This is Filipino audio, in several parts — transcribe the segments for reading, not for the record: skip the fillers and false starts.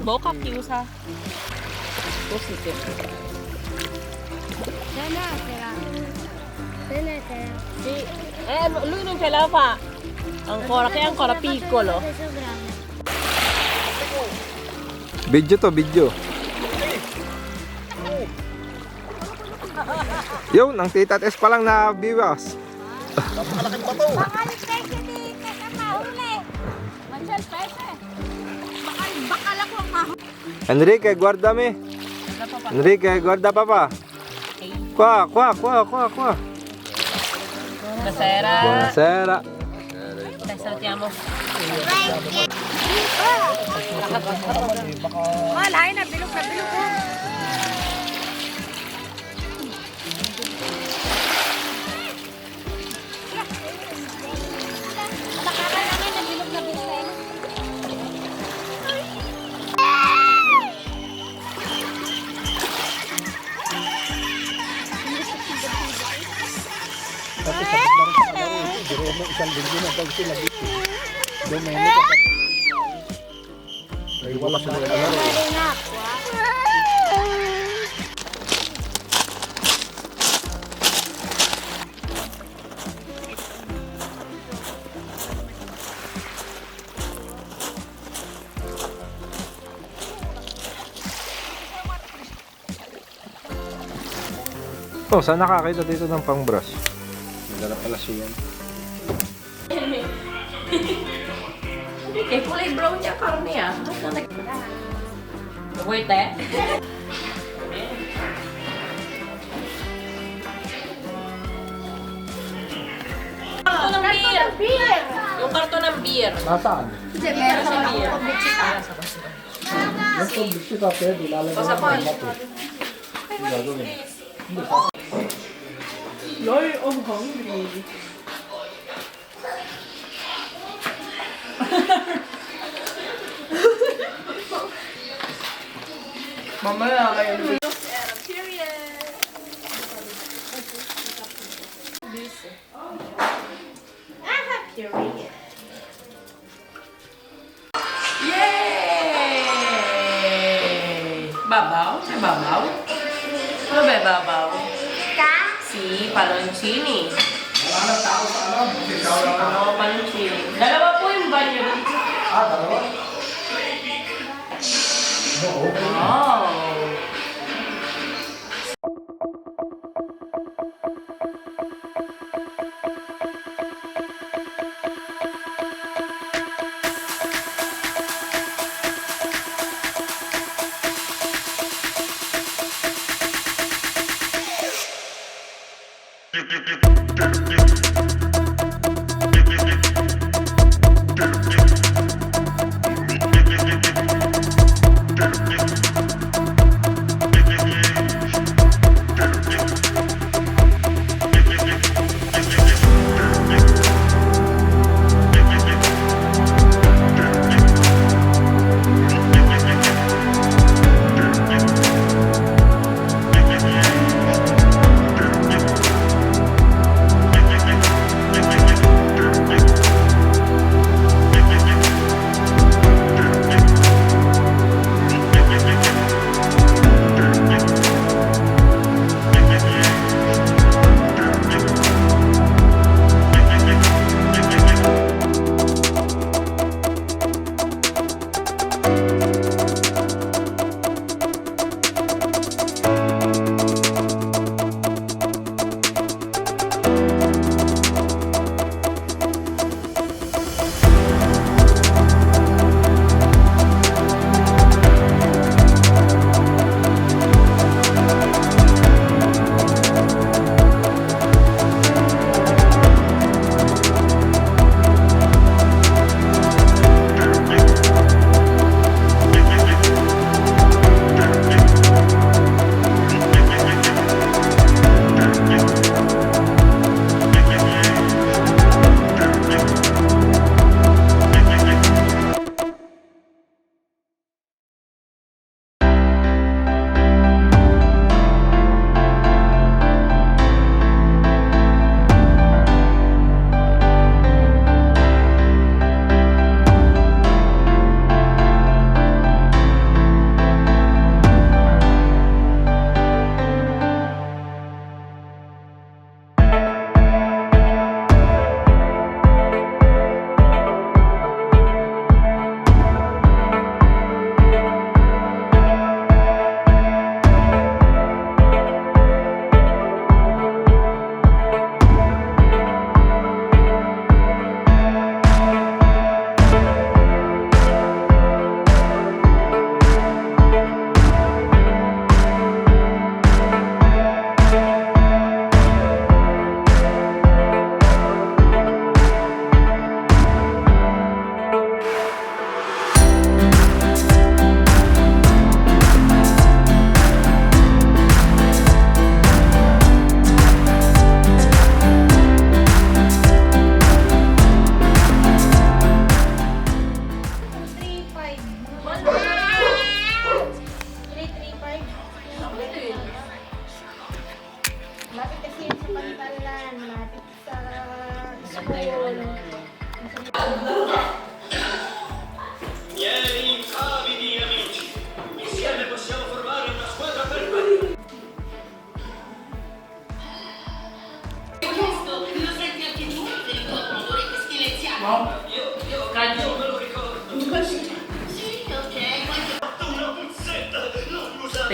Boca chiusa. Così che. Sì. Lui non ce la fa. Ancora, che è ancora piccolo. Video to, video. Yun, ang tita Tess pa lang na biwas. Napakalaking bato. Enrique, guardami. Enrique, guarda papà. Qua. Buonasera. Buonasera. Dai, salutiamo. Malay na, bilog na bilog ko. Kasi sabit na rin sa kalaro ito. Duro mo isang linggo na daw sila dito. Domenyo ka pa. Ay wala sa mga kalaro. Oh, saan nakakita dito ng pang-brush? Nagdala pala siya yan. Eh, kulay brown niya karne ah. Wait eh. Karton ng beer. Yung karton ng beer. Nasaan? Hindi, meron sa beer. Yung pag-bisyo ka pwede, lalagyan Basta ng po. mato. Yung gagawin. Lord, I'm hungry. Mamaya kayo. Period. Period. Yay! Babaw? May babaw? Ano ba babaw? Si paloncini. Oo, paloncini. Dalawa po yung banyo. Ah, dalawa? Wow.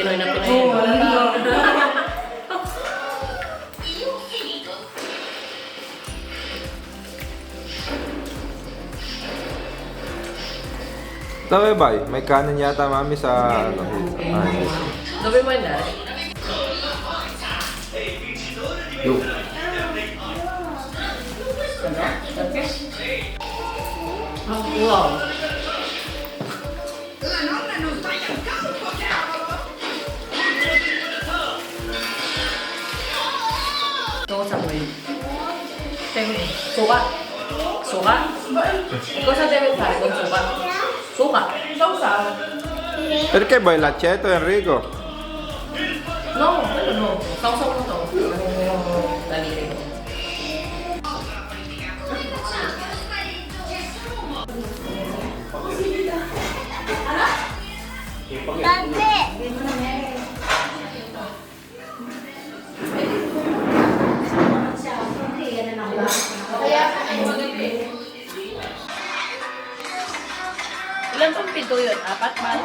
Pinoy na Pinoy. Tabi ba? May kanin yata mami sa ano. Ay. Gabi mo na. Wow. Cosa vuoi? Suka? Suka? Cosa deve fare con suka? Suka? Cosa? Perché vuoi l'aceto, Enrico? No, quello no. Sausaw mo to. Daliri mo. Ilan pang pito yun? Apat ba?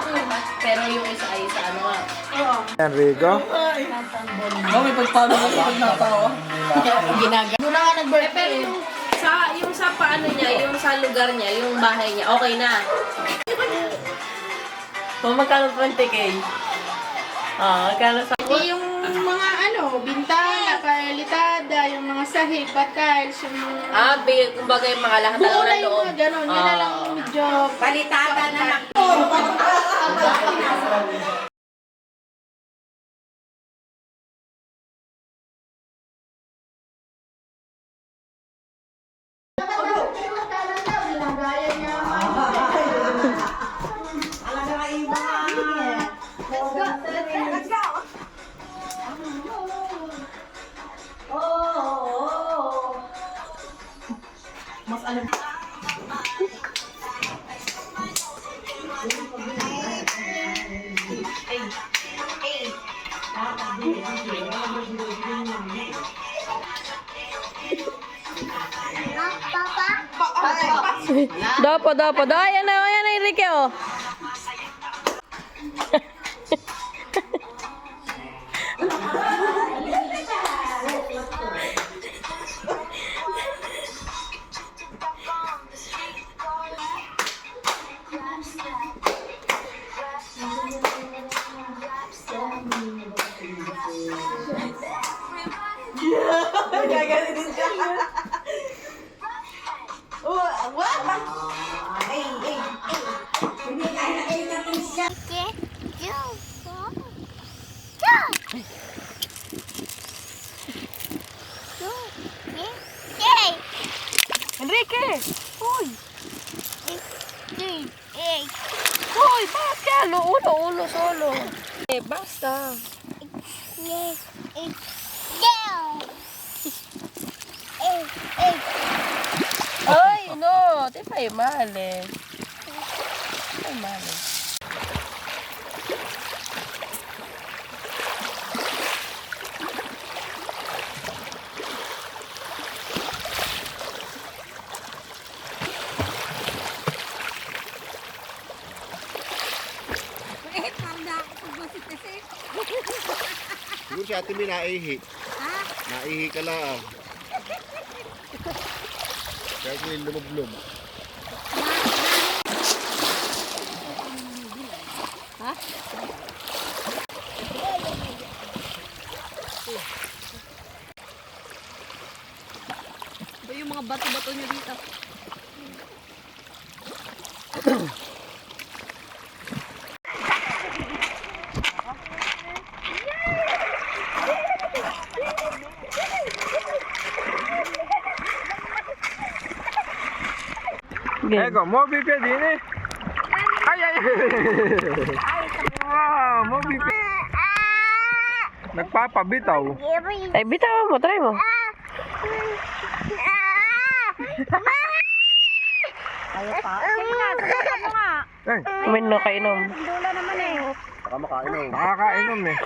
Pero yung isa ay sa ano nga. Enrico? May pagpano ko pag natawa. Ginaga. Doon na nga nag-birthday. Pero yung sa paano niya, yung sa lugar niya, yung bahay niya, okay na. Magkano 20K? Magkano sa... Yung mga bintana, palitada, yung mga sahig, tiles, yung Kumbaga yung mga lahat ng buo na yung loob. mga gano'n. Yan na lang medyo Palitada na lang. Dopo. Ayan na, Enrique, oh. Enrique! Uy! Uy, bakit? Ulo, solo. Basta. Ay, no. Ti fai male. Fai male. Siguro si ate may naihi. Naihi ka lang. Kaya ko yung lumog-lum. Ito yung mga bato-bato nyo dito. Ecco, muovi i piedini. Ai. Wow, muovi i piedini. Nagpapabitaw. Ay, bitawan mo. Try mo. Ay, Umino kainom. Baka makainom. nakakainom eh.